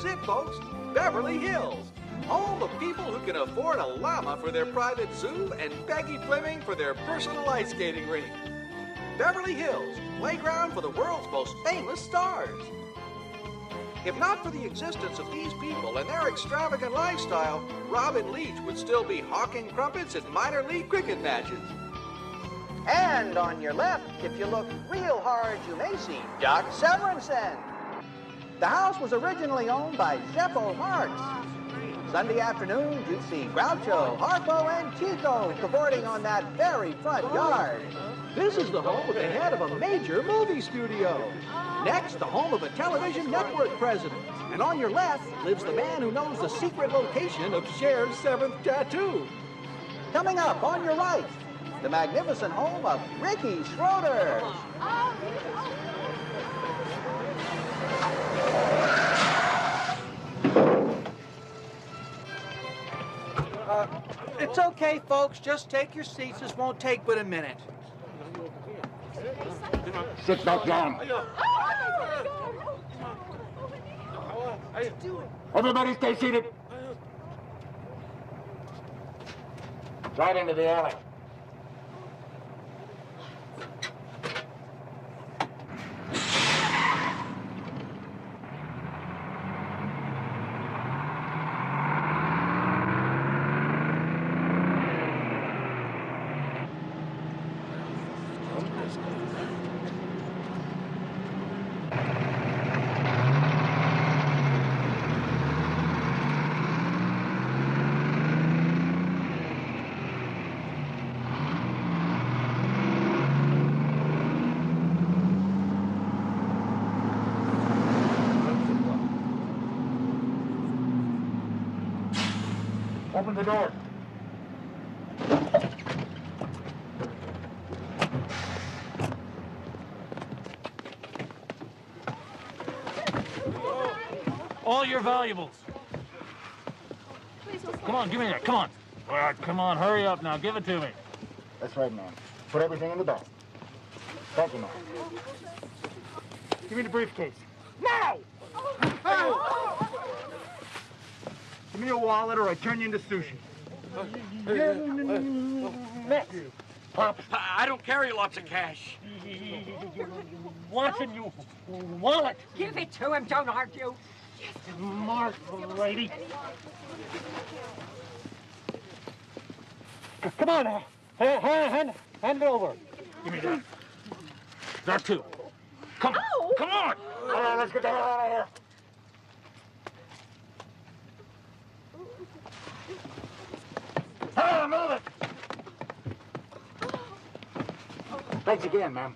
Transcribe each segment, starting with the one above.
is it, folks. Beverly Hills. Home of people who can afford a llama for their private zoo and Peggy Fleming for their personal ice skating rink. Beverly Hills, playground for the world's most famous stars. If not for the existence of these people and their extravagant lifestyle, Robin Leach would still be hawking crumpets at minor league cricket matches. And on your left, if you look real hard, you may see Doc Severinsen. The house was originally owned by Jeppo Marx. Sunday afternoons, you'd see Groucho, Harpo, and Chico cavorting on that very front yard. This is the home of the head of a major movie studio. Next, the home of a television network president. And on your left lives the man who knows the secret location of Cher's 7th tattoo. Coming up on your right, the magnificent home of Ricky Schroeder. It's okay, folks. Just take your seats. This won't take but a minute. Sit back down. Everybody stay seated. Right into the alley. Open the door. All your valuables. Come on, give me that. Come on. All right, come on, hurry up now. Give it to me. That's right, man. Put everything in the bag. Thank you, man. Give me the briefcase. Now! Give me your wallet or I turn you into sushi. Next. Pops. I don't carry lots of cash. What's in your wallet? Give it to him, don't argue. Mark, lady. Come on, hand it over. Give me that. That too. Come on. All right, let's get the hell out of here. Hey, move it! Thanks again, ma'am.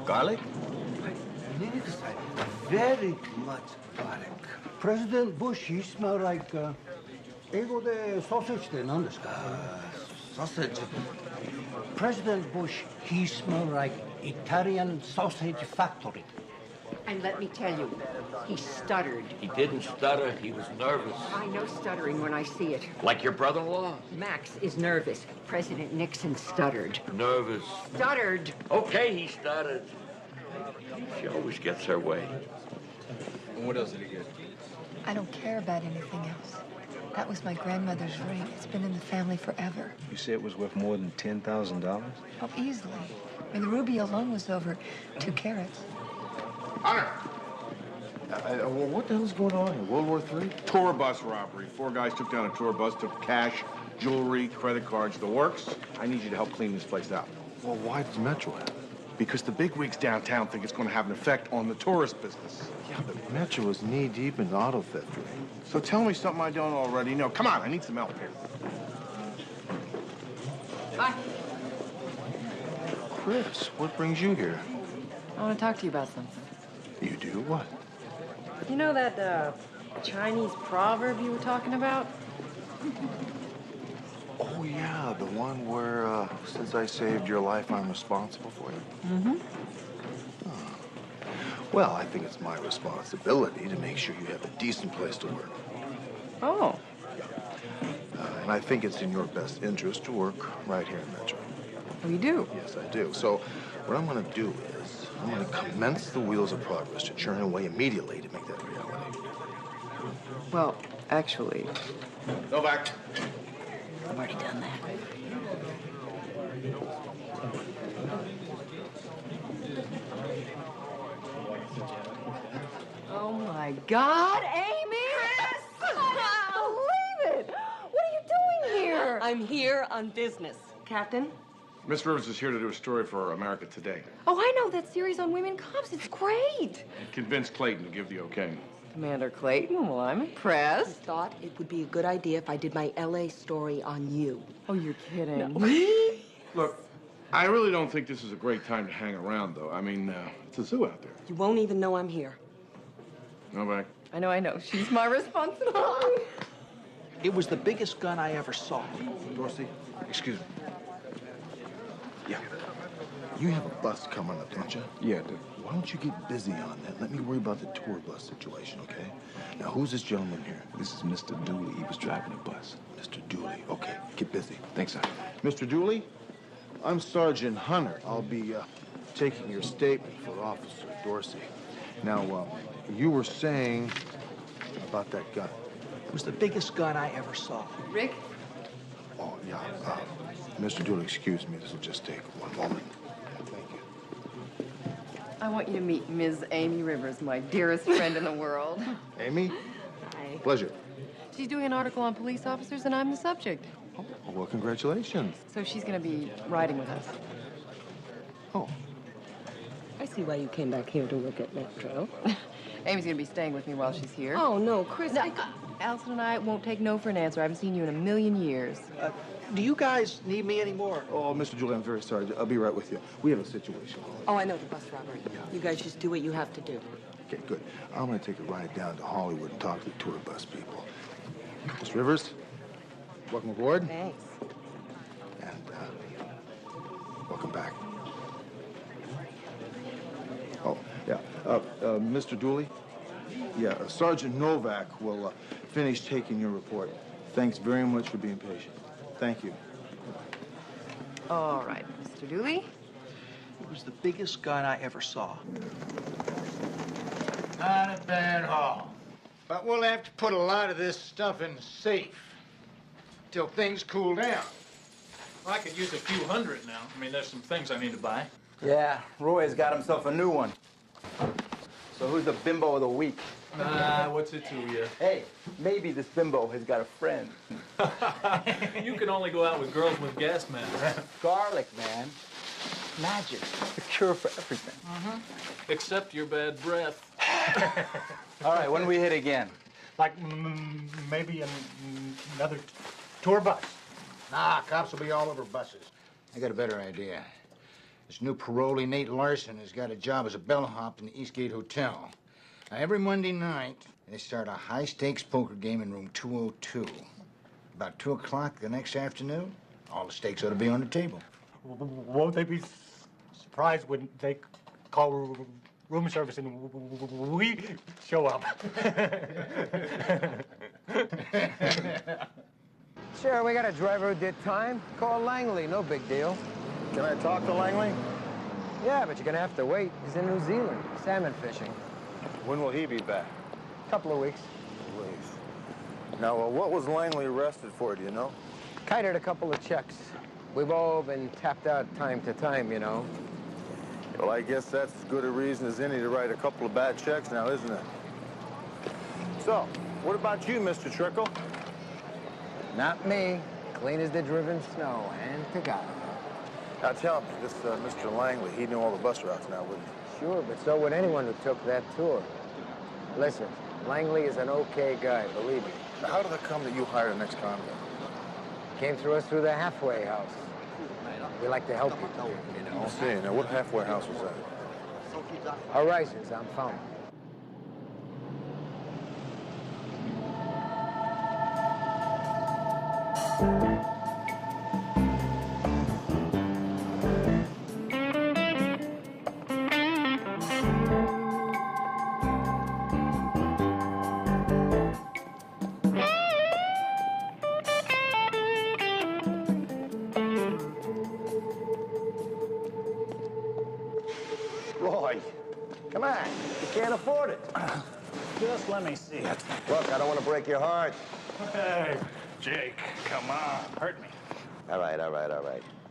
Garlic? Yes, very much garlic. President Bush, he smell like, 英語でソーセージって何ですか? Sausage. President Bush, he smell like Italian sausage factory. And let me tell you, he stuttered. He didn't stutter. He was nervous. I know stuttering when I see it. Like your brother-in-law? Max is nervous. President Nixon stuttered. Nervous. Stuttered. Okay, he stuttered. She always gets her way. And what else did he get? I don't care about anything else. That was my grandmother's ring. It's been in the family forever. You say it was worth more than $10,000? Oh, easily. I mean, the ruby alone was over 2 carats. Hunter! Well, what the hell's going on here? World War III? Tour bus robbery. 4 guys took down a tour bus, took cash, jewelry, credit cards, the works. I need you to help clean this place out. Well, why does Metro have it? Because the bigwigs downtown think it's going to have an effect on the tourist business. Yeah, but Metro is knee-deep in auto theft ring. So tell me something I don't already know. Come on, I need some help here. Hi. Chris, what brings you here? I want to talk to you about something. You do? What? You know that, Chinese proverb you were talking about? Oh, yeah, the one where, since I saved your life, I'm responsible for you? Mm-hmm. Oh. Well, I think it's my responsibility to make sure you have a decent place to work. Oh. And I think it's in your best interest to work right here in Metro. Oh, you do? Yes, I do. So what I'm going to do is I'm going to commence the wheels of progress to churn away immediately to make that reality. Well, actually... Novak. I've already done that. Oh, my God, Amy! Chris! I can't believe it! What are you doing here? I'm here on business. Captain? Miss Rivers is here to do a story for America Today. Oh, I know that series on women cops. It's great. And convince Clayton to give the okay. Commander Clayton? Well, I'm I impressed. thought it would be a good idea if I did my LA story on you. Oh, you're kidding. No. Look, I really don't think this is a great time to hang around, though. I mean, it's a zoo out there. You won't even know I'm here. Novak. I know. She's my responsibility. It was the biggest gun I ever saw. Dorsey, excuse me. Yeah. You have a bus coming up, don't you? Yeah, I do. Why don't you get busy on that? Let me worry about the tour bus situation, okay? Now, who's this gentleman here? This is Mr. Dooley. He was driving a bus. Mr. Dooley. Okay, get busy. Thanks, sir. Mr. Dooley, I'm Sergeant Hunter. I'll be taking your statement for Officer Dorsey. Now, you were saying about that gun. It was the biggest gun I ever saw. Rick? Oh, yeah. Mr. Dooley, excuse me. This will just take one moment. Thank you. I want you to meet Ms. Amy Rivers, my dearest friend in the world. Amy? Hi. Pleasure. She's doing an article on police officers, and I'm the subject. Oh, well, congratulations. So she's going to be riding with us. Oh. I see why you came back here to work at Metro. Amy's going to be staying with me while she's here. Oh, no, Chris. No, Allison and I won't take no for an answer. I haven't seen you in a million years. Do you guys need me anymore? Oh, Mr. Dooley, I'm very sorry. I'll be right with you. We have a situation. Oh, I know the bus robbery. Yeah. You guys just do what you have to do. Okay, good. I'm going to take a ride down to Hollywood and talk to the tour bus people. Miss Rivers, welcome aboard. Thanks. And, welcome back. Oh, yeah. Mr. Dooley? Yeah, Sergeant Novak will finish taking your report. Thanks very much for being patient. Thank you. All right, Mr. Dooley. It was the biggest gun I ever saw. Not a bad haul. But we'll have to put a lot of this stuff in the safe till things cool down. I could use a few hundred now. I mean, there's some things I need to buy. Yeah, Roy's got himself a new one. So who's the bimbo of the week? What's it to you? Hey, maybe this bimbo has got a friend. You can only go out with girls with gas masks. Garlic, man. Magic. The cure for everything. Mm-hmm. Except your bad breath. All right, when do we hit again? Like maybe another tour bus. Nah, cops will be all over buses. I got a better idea. This new parolee, Nate Larson, has got a job as a bellhop in the Eastgate Hotel. Now, every Monday night, they start a high-stakes poker game in room 202. About 2 o'clock the next afternoon, all the stakes ought to be on the table. Won't they be surprised when they call room service and we show up? Sure, we got a driver who did time. Call Langley, no big deal. Can I talk to Langley? Yeah, but you're gonna have to wait. He's in New Zealand, salmon fishing. When will he be back? Couple of weeks. Now, what was Langley arrested for, do you know? Kited a couple of checks. We've all been tapped out time to time, you know. Well, I guess that's as good a reason as any to write a couple of bad checks now, isn't it? So, what about you, Mr. Trickle? Not me. Clean as the driven snow, and to God. Now tell me, this Mr. Langley, he knew all the bus routes now, wouldn't he? Sure, but so would anyone who took that tour. Listen, Langley is an okay guy, believe me. Now, how did it come that you hired an ex-convict? Came through us through the halfway house. We like to help people, you know. I see. Now, what halfway house was that? Horizons on Fountain. Roy, come on. You can't afford it. Just let me see it. Look, I don't want to break your heart. Hey, Jake, come on. Hurt me. All right.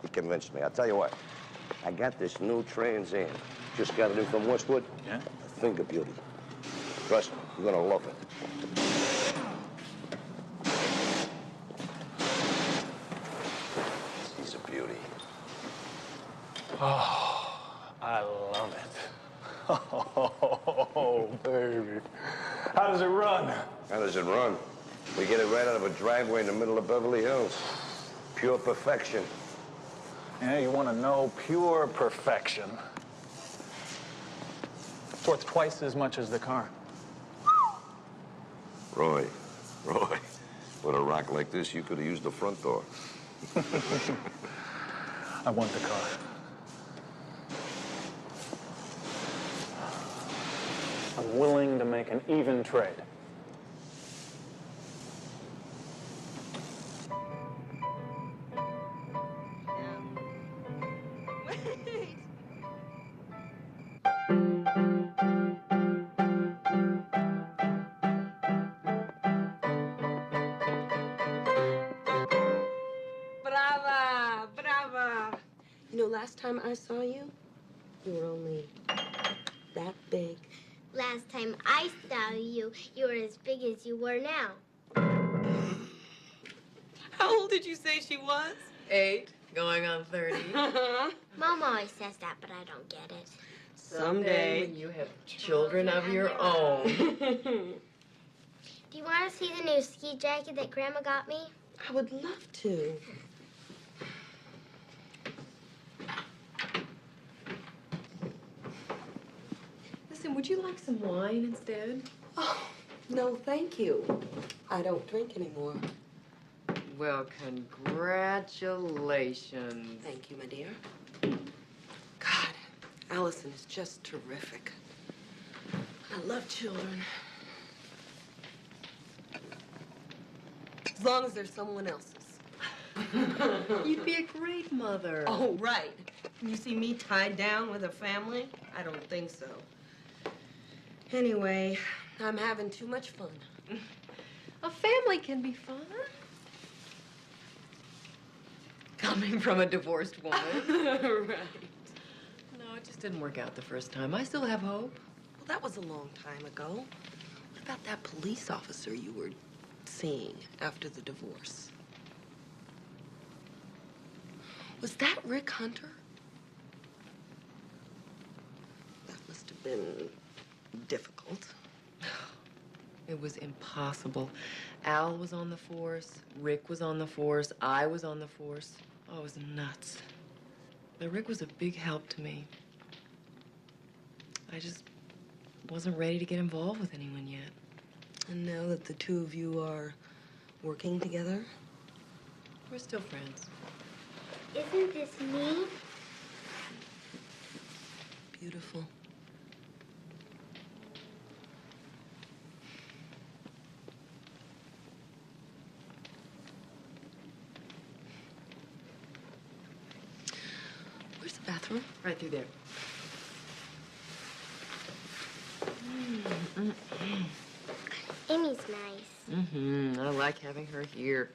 You convinced me. I'll tell you what. I got this new Trans Am. Just got it in from Westwood. Yeah? A thing of beauty. Trust me, you're gonna love it. She's a beauty. Oh, I love it. Oh, baby. How does it run? How does it run? We get it right out of a driveway in the middle of Beverly Hills. Pure perfection. Yeah, you want to know pure perfection. It's worth twice as much as the car. Roy, with a rock like this, you could have used the front door. I want the car. I'm willing to make an even trade. Brava, brava. You know, last time I saw you, you were only that big. Last time I saw you, you were as big as you were now. How old did you say she was? 8, going on 30. Mom always says that, but I don't get it. Someday, when you have children of your own. Do you want to see the new ski jacket that Grandma got me? I would love to. Listen, would you like some wine instead? Oh, no, thank you. I don't drink anymore. Well, congratulations. Thank you, my dear. God, Allison is just terrific. I love children. As long as there's someone else's. You'd be a great mother. Oh, right. You see me tied down with a family? I don't think so. Anyway, I'm having too much fun. A family can be fun. Coming from a divorced woman. Right. No, it just didn't work out the first time. I still have hope. Well, that was a long time ago. What about that police officer you were seeing after the divorce? Was that Rick Hunter? That must have been difficult. It was impossible. Al was on the force, Rick was on the force, I was on the force. Oh, it was nuts. Now, Rick was a big help to me. I just wasn't ready to get involved with anyone yet. And now that the two of you are working together? We're still friends. Isn't this me? Beautiful. Where's the bathroom? Right through there. Amy's nice. Mm-hmm. I like having her here.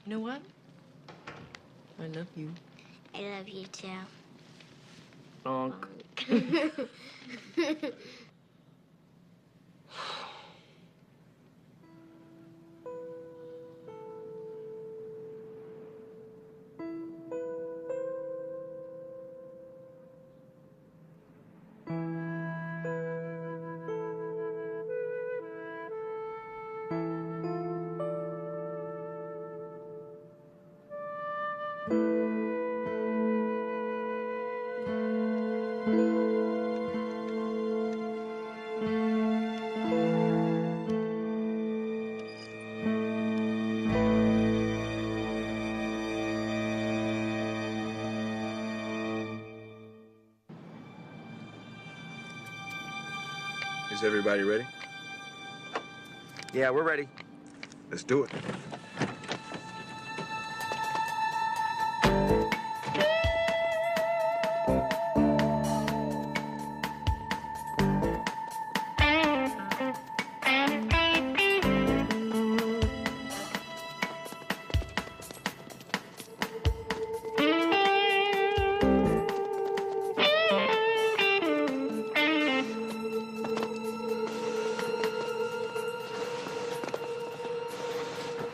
You know what? I love you. I love you too. Bonk. Is everybody ready? Yeah, we're ready. Let's do it.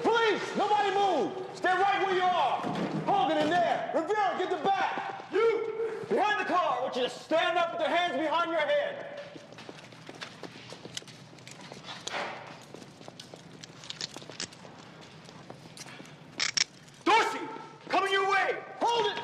Police! Nobody move! Stay right where you are! Hogan in there! Rivera, get the back! You! Behind the car! I want you to stand up with your hands behind your head! Dorsey! Coming your way! Hold it!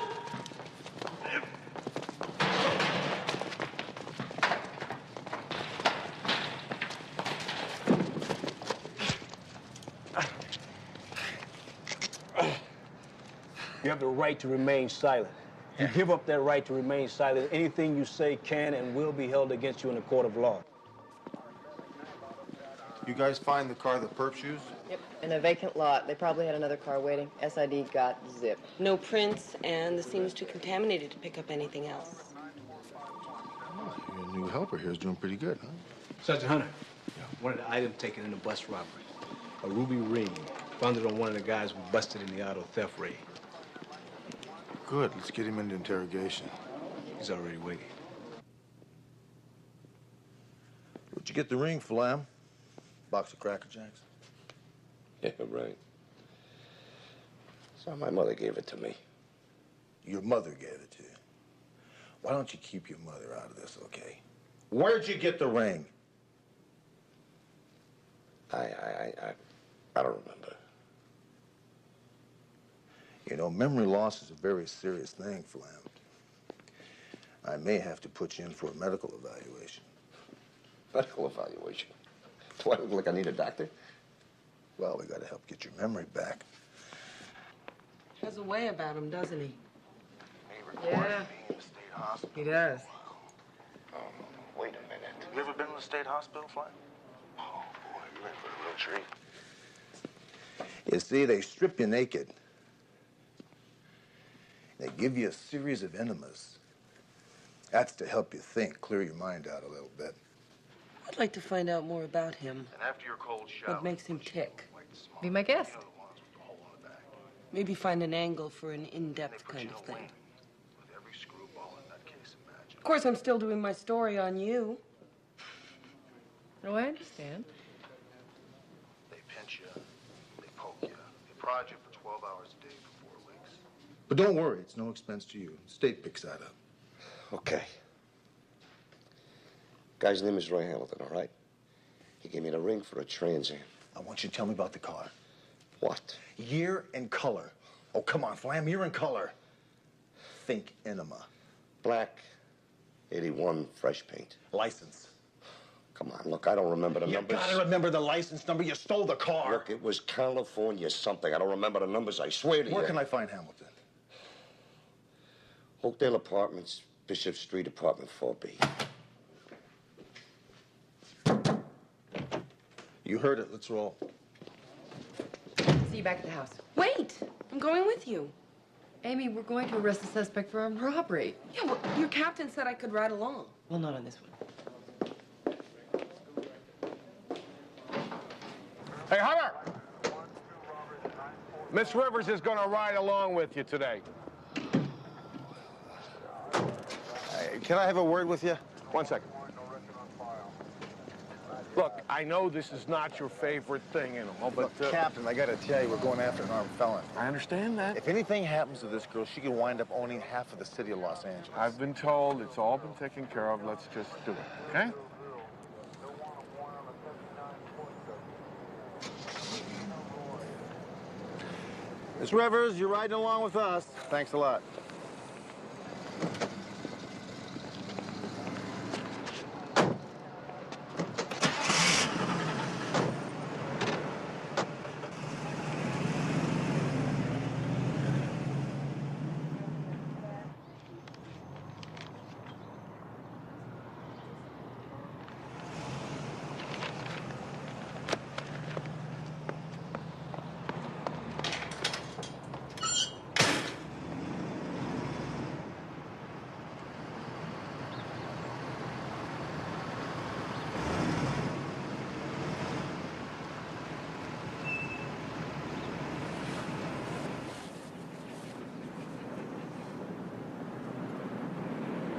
You have the right to remain silent. You give up that right to remain silent. Anything you say can and will be held against you in a court of law. You guys find the car the perps used? Yep, in a vacant lot. They probably had another car waiting. SID got zip. No prints, and the scene was too contaminated to pick up anything else. Oh, your new helper here is doing pretty good, huh? Sergeant Hunter, one of the items taken in a bus robbery. A ruby ring. Found it on one of the guys who busted in the auto theft raid. Good. Let's get him into interrogation. He's already waiting. Where'd you get the ring, Flam? Box of Cracker Jacks? Yeah, right. So my mother gave it to me. Your mother gave it to you. Why don't you keep your mother out of this, okay? Where'd you get the ring? I don't remember. You know, memory loss is a very serious thing, Flam. I may have to put you in for a medical evaluation. Medical evaluation? Do I look like I need a doctor? Well, we gotta help get your memory back. Has a way about him, doesn't he? Yeah. He does. Wait a minute. You ever been in the state hospital, Flam? Oh, boy, you're in for a real treat. You see, they strip you naked. They give you a series of enemas. That's to help you think, clear your mind out a little bit. I'd like to find out more about him. And after your cold shower, What makes him tick? Be my guest. Maybe find an angle for an in-depth kind of thing. Of course, I'm still doing my story on you. Oh, I understand. They pinch you, they poke you, they prod you for 12 hours a day for 4 weeks. But don't worry, it's no expense to you. The state picks that up. Okay. Guy's name is Roy Hamilton, all right? He gave me the ring for a Trans Am. I want you to tell me about the car. What? Year and color. Oh, come on, Flam, year and color. fake enema? Black, 81, fresh paint. License. Come on, look, I don't remember the You numbers. gotta remember the license number. You stole the car. Look, it was California something. I don't remember the numbers, I swear to you. Where can I find Hamilton? Oakdale Apartments, Bishop Street, apartment 4B. You heard it. Let's roll. See you back at the house. Wait! I'm going with you. Amy, we're going to arrest the suspect for armed robbery. Yeah, well, your captain said I could ride along. Well, not on this one. Hey, Hunter! Miss Rivers is gonna ride along with you today. Hey, can I have a word with you? 1 second. Look, I know this is not your favorite thing, but... Look, Captain, I gotta tell you, we're going after an armed felon. I understand that. If anything happens to this girl, she could wind up owning half of the city of Los Angeles. I've been told it's all been taken care of. Let's just do it, okay? Miss Rivers, you're riding along with us. Thanks a lot.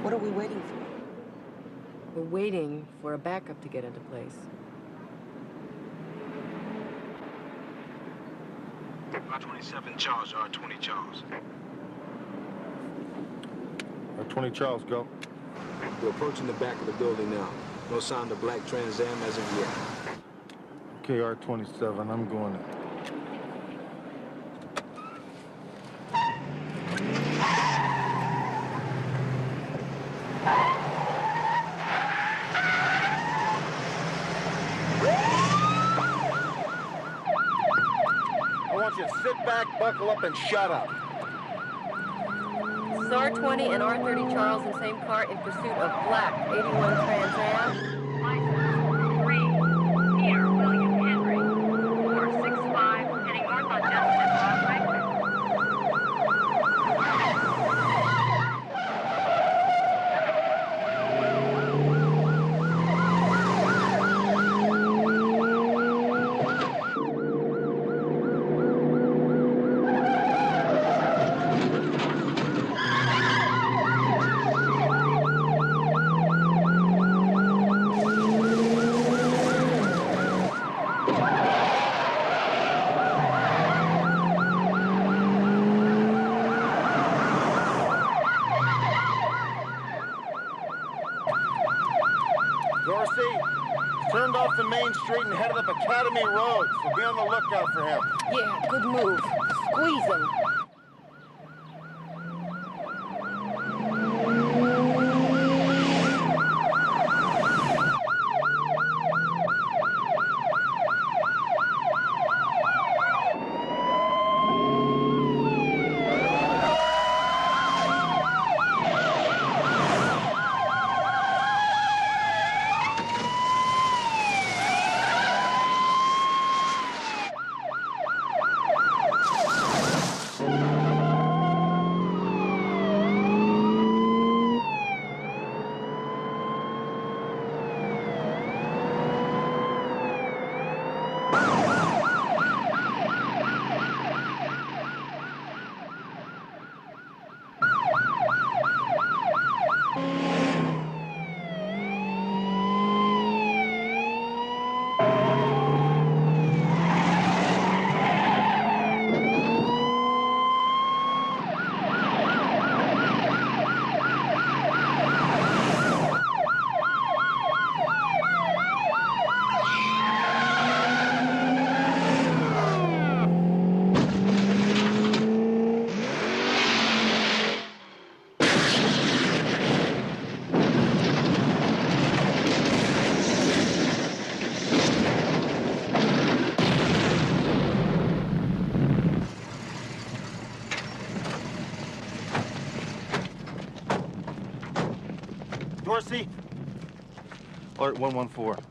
What are we waiting for? We're waiting for a backup to get into place. R27 Charles, R20 Charles. R20 Charles, go. We're approaching the back of the building now. No sign of black Trans Am as of yet. Okay, R27, I'm going in. I want you to sit back, buckle up, and shut up. This is R20 and R30 Charles in same car in pursuit of black 81 Trans Am. License 3, Peter William Henry, 465, heading north on Justin Broadway. Dorsey, turned off the main street and headed up Academy Road, so be on the lookout for him. Yeah, good move. Squeeze him. Dorsey. Alert 114.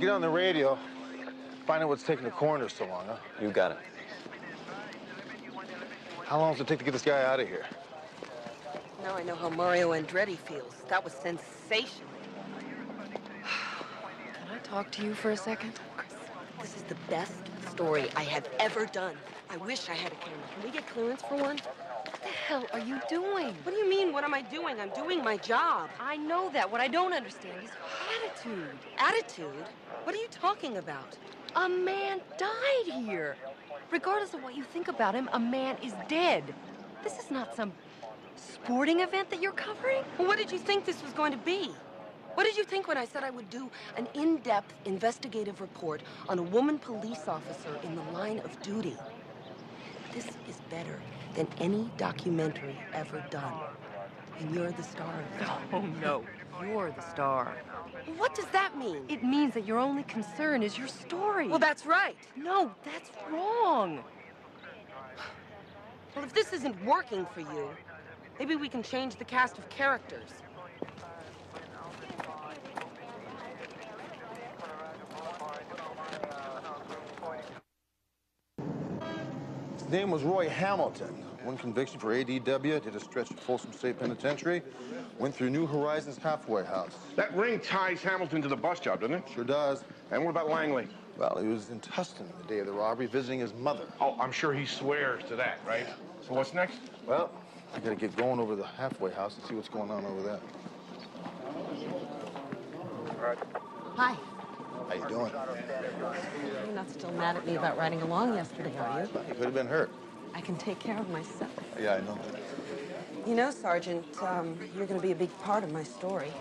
Get on the radio, find out what's taking the coroner so long, huh? You got it. How long does it take to get this guy out of here? Now I know how Mario Andretti feels. That was sensational. Can I talk to you for a second? This is the best story I have ever done. I wish I had a camera. Can we get clearance for one? What the hell are you doing? What do you mean, what am I doing? I'm doing my job. I know that. What I don't understand is attitude. Attitude? What are you talking about? A man died here. Regardless of what you think about him, a man is dead. This is not some sporting event that you're covering. Well, what did you think this was going to be? What did you think when I said I would do an in-depth investigative report on a woman police officer in the line of duty? This is better than any documentary ever done. And you're the star of it. Oh, no. You're the star. What does that mean? It means that your only concern is your story. Well, that's right. No, that's wrong. Well, if this isn't working for you, maybe we can change the cast of characters. His name was Roy Hamilton. One conviction for ADW, did a stretch at Folsom State Penitentiary, went through New Horizons halfway house. That ring ties Hamilton to the bus job, doesn't it? Sure does. And what about Langley? Well, he was in Tustin the day of the robbery, visiting his mother. Oh, I'm sure he swears to that, right? So what's next? Well, I gotta get going over the halfway house and see what's going on over there. All right. Hi. How you doing? You're not still mad at me about riding along yesterday, are you? You could have been hurt. I can take care of myself. Yeah, I know. You know, Sergeant, you're going to be a big part of my story.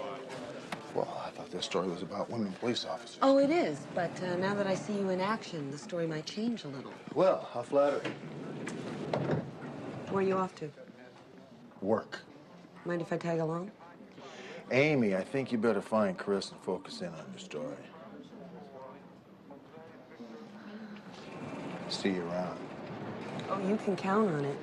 Well, I thought this story was about women police officers. Oh, it is. But now that I see you in action, the story might change a little. Well, how flattering. Where are you off to? Work. Mind if I tag along? Amy, I think you better find Chris and focus in on your story. See you around. Oh, you can count on it.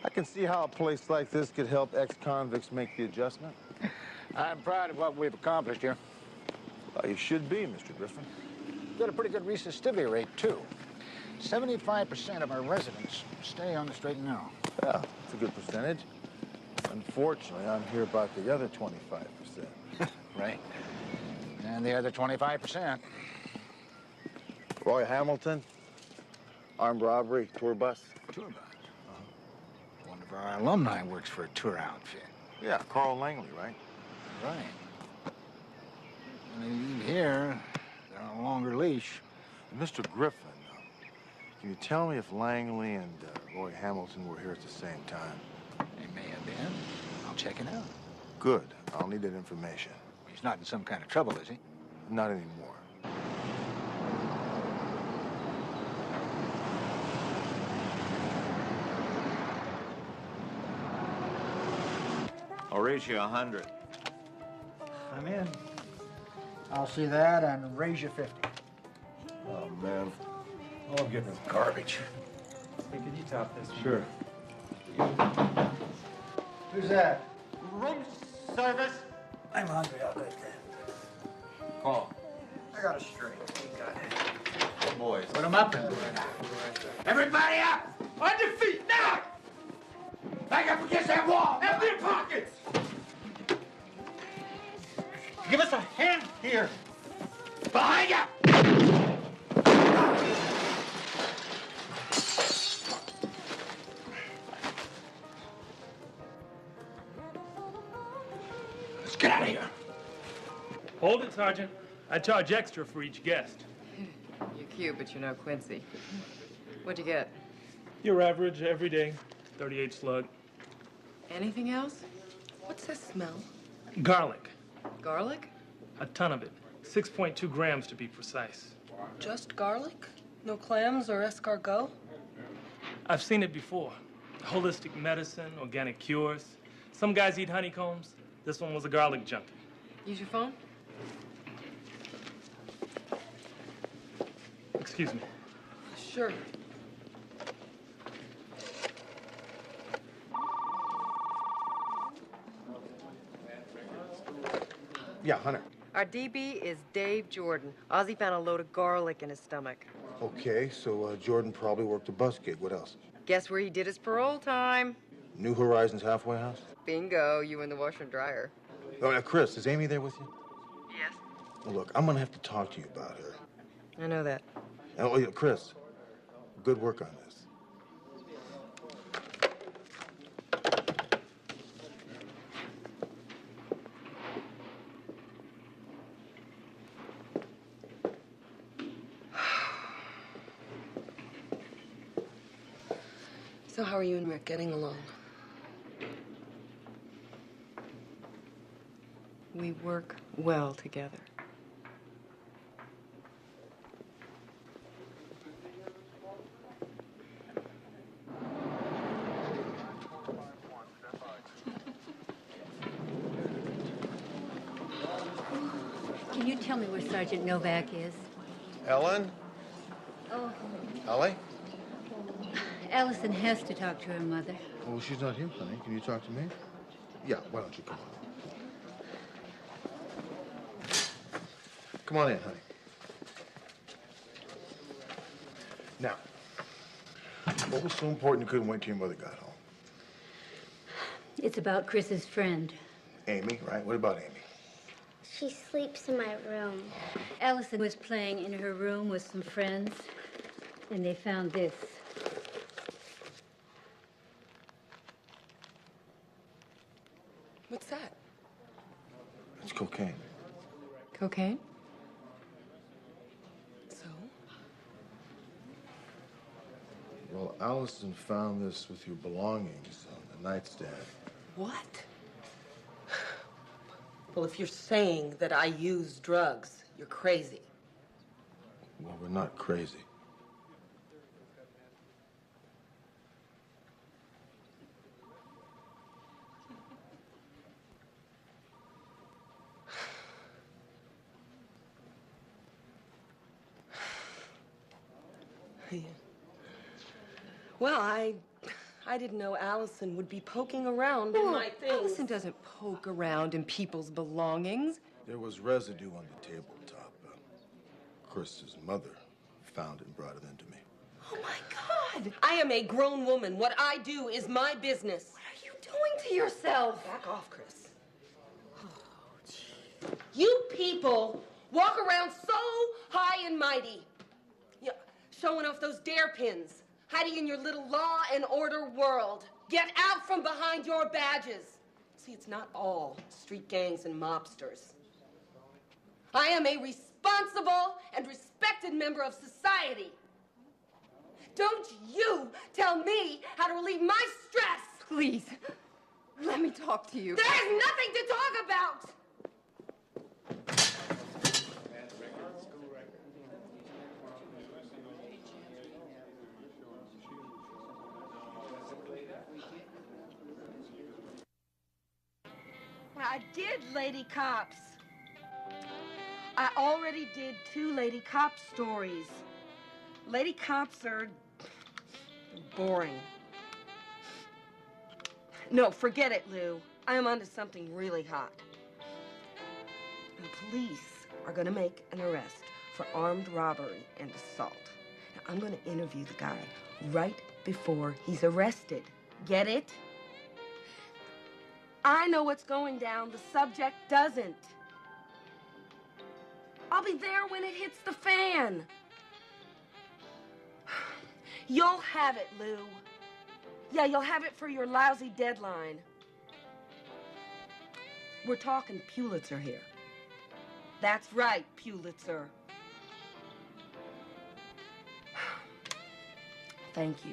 I can see how a place like this could help ex-convicts make the adjustment. I'm proud of what we've accomplished here. Well, you should be, Mr. Griffin. We've got a pretty good recidivity rate, too. 75% of our residents stay on the straight and narrow. Yeah, that's a good percentage. Unfortunately, I'm here about the other 25%. Right. And the other 25%. Roy Hamilton, armed robbery, tour bus. Tour bus? One of our alumni works for a tour outfit. Yeah, Carl Langley, right? Right. When they leave here, they're on a longer leash. Mr. Griffin, can you tell me if Langley and Roy Hamilton were here at the same time? They may have been. I'll check it out. Good. I'll need that information. He's not in some kind of trouble, is he? Not anymore. I'll raise you 100. I'm in. I'll see that and raise you 50. Oh, man. All I'm getting is garbage. Hey, can you top this? Sure. Who's that? Room service. I'm hungry. I'll go that. Call. I got a straight. You got it. Boys. Put them up and Everybody up! On your feet, now! Back up against that wall! Empty your pockets! Give us a hand here. Behind you! Let's get out of here. Hold it, Sergeant. I charge extra for each guest. You're cute, but you're no Quincy. What'd you get? Your average, everyday, 38 slug. Anything else? What's that smell? Garlic. Garlic? A ton of it. 6.2 grams to be precise. Just garlic? No clams or escargot? I've seen it before. Holistic medicine, organic cures. Some guys eat honeycombs. This one was a garlic junkie. Use your phone? Excuse me. Sure. Yeah, Hunter. Our DB is Dave Jordan. Ozzy found a load of garlic in his stomach. Okay, so Jordan probably worked a bus gig. What else? Guess where he did his parole time? New Horizons halfway house? Bingo, you in the washer and dryer. Oh, Chris, is Amy there with you? Yes. Well, look, I'm gonna have to talk to you about her. I know that. Oh, yeah, Chris, good work on this. So how are you and Rick getting along? We work well together. Can you tell me where Sergeant Novak is? Ellen? Oh, Ellie? Allison has to talk to her mother. Well, she's not here, honey. Can you talk to me? Yeah, why don't you come on? Come on in, honey. Now, what was so important you couldn't wait till your mother got home? It's about Chris's friend. Amy, right? What about Amy? She sleeps in my room. Allison was playing in her room with some friends, and they found this. What's that? It's cocaine. Cocaine? So? Well, Allison found this with your belongings on the nightstand. What? Well, if you're saying that I use drugs, you're crazy. Well, we're not crazy. Yeah. Well, I didn't know Allison would be poking around in my things. Allison doesn't poke around in people's belongings. There was residue on the tabletop. Chris's mother found it and brought it in to me. Oh, my God. I am a grown woman. What I do is my business. What are you doing to yourself? Back off, Chris. Oh, gee. You people walk around so high and mighty. Yeah, showing off those dare pins. Hiding in your little law and order world. Get out from behind your badges. See, it's not all street gangs and mobsters. I am a responsible and respected member of society. Don't you tell me how to relieve my stress. Please, let me talk to you. There's nothing to talk about. I did Lady Cops. I already did 2 Lady Cop stories. Lady Cops are boring. No, forget it, Lou. I am onto something really hot. The police are going to make an arrest for armed robbery and assault. Now, I'm going to interview the guy right before he's arrested. Get it? I know what's going down. The subject doesn't. I'll be there when it hits the fan. You'll have it, Lou. Yeah, you'll have it for your lousy deadline. We're talking Pulitzer here. That's right, Pulitzer. Thank you.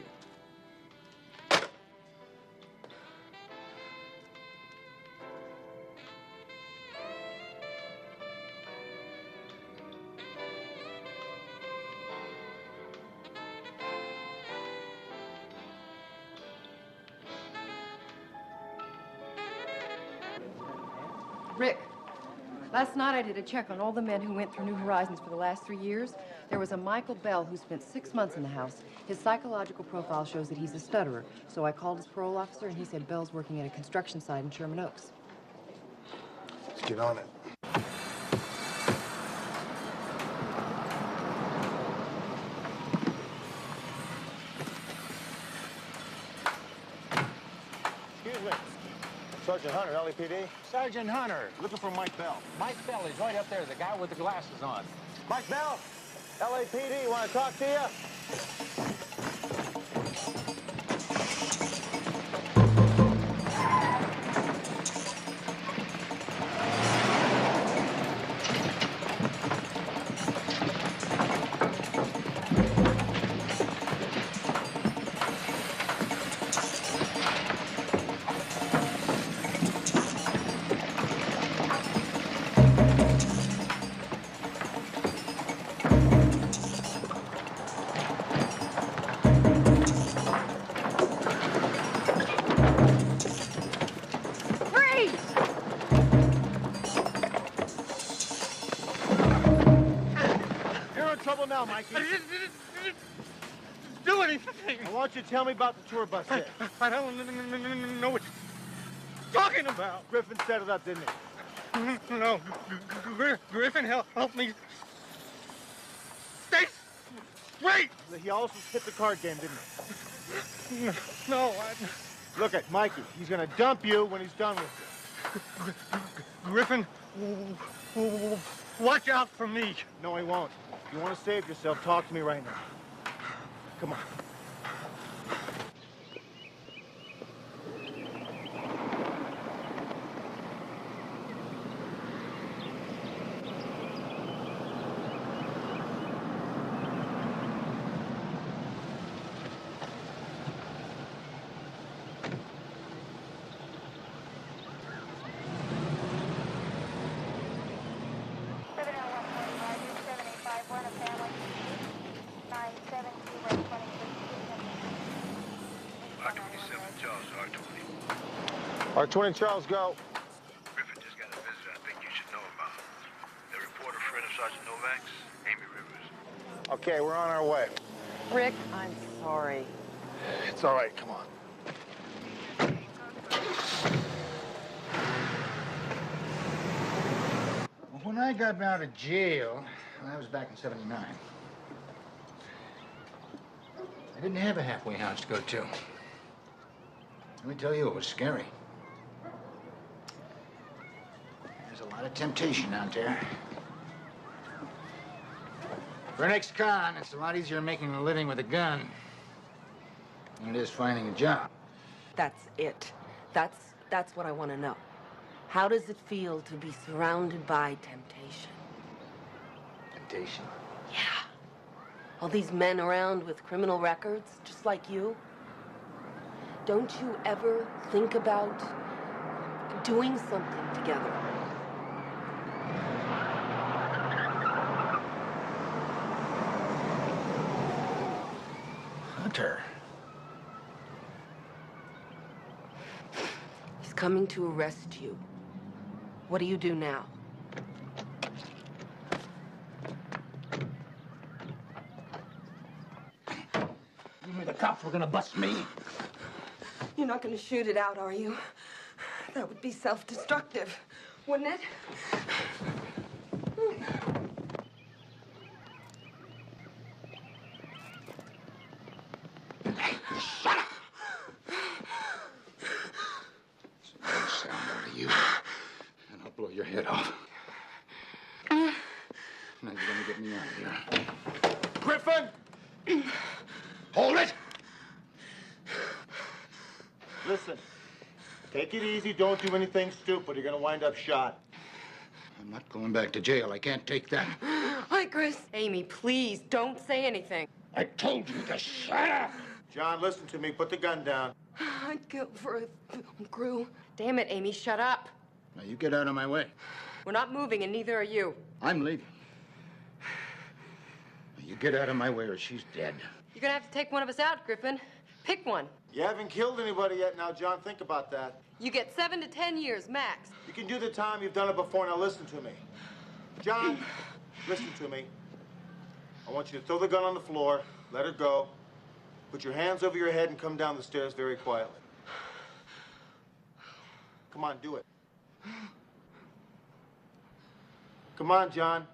Rick, last night I did a check on all the men who went through New Horizons for the last 3 years. There was a Michael Bell who spent 6 months in the house. His psychological profile shows that he's a stutterer. So I called his parole officer, and he said Bell's working at a construction site in Sherman Oaks. Let's get on it. Excuse me. Sergeant Hunter, LAPD? Sergeant Hunter, looking for Mike Bell. Mike Bell is right up there, the guy with the glasses on. Mike Bell, LAPD, want to talk to you? Now, Mikey. I didn't do anything. I want you to tell me about the tour bus hit. I don't know what you're talking about. Griffin set it up, didn't he? No. Griffin helped me stay straight. He also hit the card game, didn't he? No, Look at Mikey. He's going to dump you when he's done with you. Griffin, watch out for me. No, he won't. If you want to save yourself, talk to me right now. Come on. R20 Charles, go. Griffin just got a visitor I think you should know about. The reporter friend of Sergeant Novak's, Amy Rivers. Okay, we're on our way. Rick, I'm sorry. It's all right, come on. Well, when I got out of jail, I was back in '79. I didn't have a halfway house to go to. Let me tell you, it was scary. There's a lot of temptation out there. For an ex-con, it's a lot easier making a living with a gun than it is finding a job. That's it. That's what I want to know. How does it feel to be surrounded by temptation? Temptation? Yeah. All these men around with criminal records, just like you. Don't you ever think about doing something together? Hunter. He's coming to arrest you. What do you do now? You mean the cops were gonna bust me? You're not going to shoot it out, are you? That would be self-destructive, wouldn't it? Shut up! Some more sound out of you, and I'll blow your head off. Now you're gonna get me out of here. Griffin! Hold it! Listen, take it easy. Don't do anything stupid. You're going to wind up shot. I'm not going back to jail. I can't take that. Hi, Chris. Amy, please, don't say anything. I told you to shut up! John, listen to me. Put the gun down. I'd kill for a film crew. Damn it, Amy, shut up. Now, you get out of my way. We're not moving, and neither are you. I'm leaving. Now, you get out of my way or she's dead. You're gonna have to take one of us out, Griffin. Pick one. You haven't killed anybody yet now, John. Think about that. You get 7 to 10 years, max. You can do the time. You've done it before. Now listen to me. John, listen to me. I want you to throw the gun on the floor, let her go, put your hands over your head and come down the stairs very quietly. Come on, do it. Come on, John.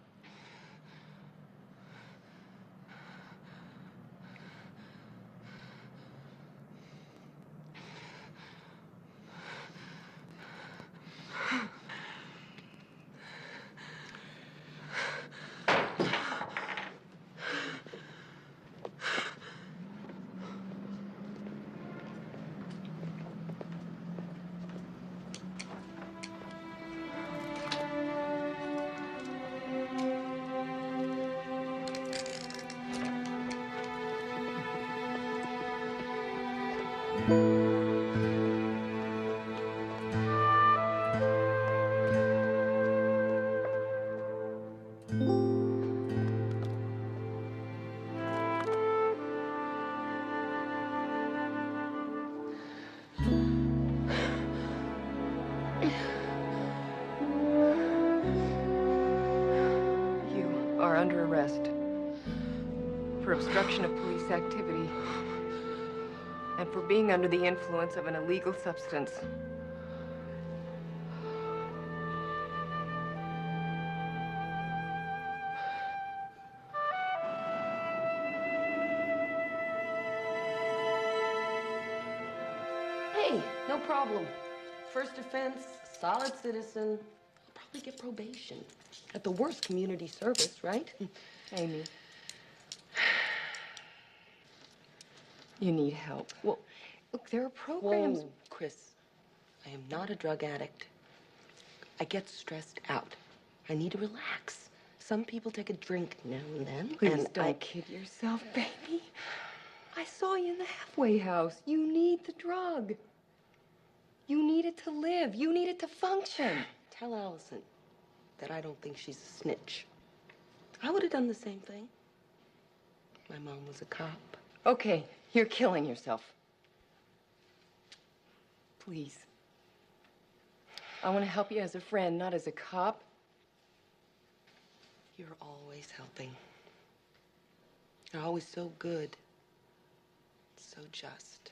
You are under arrest for obstruction of police activity and for being under the influence of an illegal substance. Hey, no problem. First offense, solid citizen. I'll probably get probation. At the worst, community service, right? Amy. You need help. Well, look, there are programs. Whoa, Chris, I am not a drug addict. I get stressed out. I need to relax. Some people take a drink now and then. Please don't kid yourself, baby. I saw you in the halfway house. You need the drug. You need it to live. You need it to function. Tell Allison that I don't think she's a snitch. I would have done the same thing. My mom was a cop. Okay, you're killing yourself. Please. I want to help you as a friend, not as a cop. You're always helping. You're always so good. So just.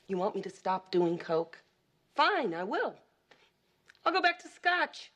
You want me to stop doing coke? Fine, I will. I'll go back to scotch.